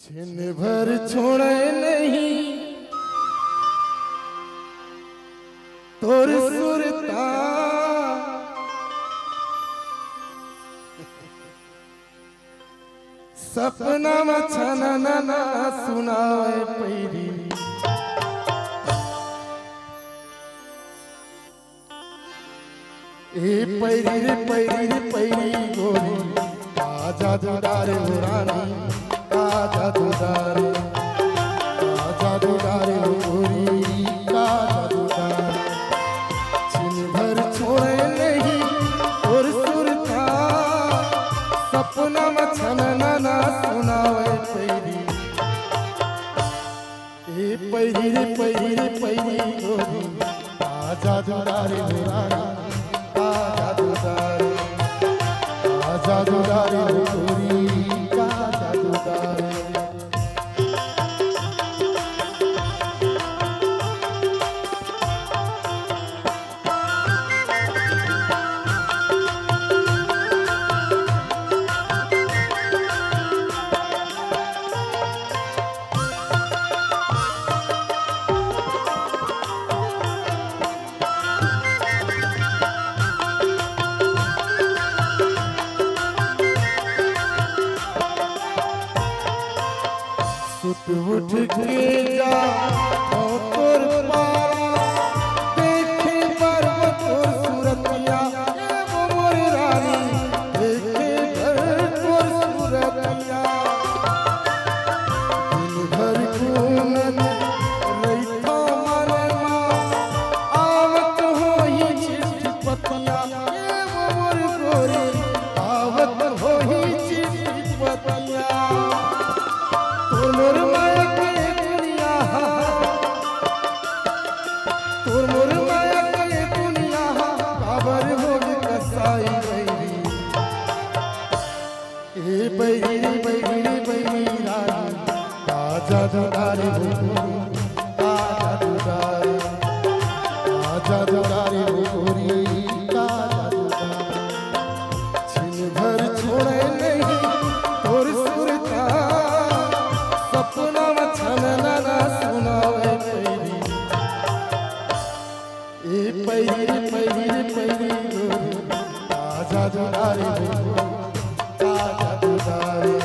छिन भर छोड़े नहीं तोर सुरता सपना में छना ना सुनाए पैरी ए पैरी रे पैरी रे पैरी गोरी आजा दुदारे रानी आजा दुदारे गोरी आजा दुदारे छिन भर छोड़े नहीं और सुरता सपना में छना ना सुनावे पैरी ए पैरी रे पैरी रे पैरी गोरी आजा दुदारे रानी आजा दुदारे गोरी आजा दुदारे उठ के जा तोर पारा देखे पर्वत और सूरतिया वो मोर रानी देखे तोर सूरतिया दिन भर घूमन रैठा मन आवत हो ही चिट्ठी पतिया वो मोर गोरी आवत हो ही चिट्ठी पतिया तोर माया के दुनिया तोर मोर माया के दुनिया काबर हो कसाई बैरी ए बैरी रानी आजा दुदारे आजा दुदारे गोरी आजा दुदारे छिन भर छोड़े नहीं तोर सुरता सपना में छना ना सुनावे पैरी ए पैरी गोरी आजा दुदारे आजा दुदारे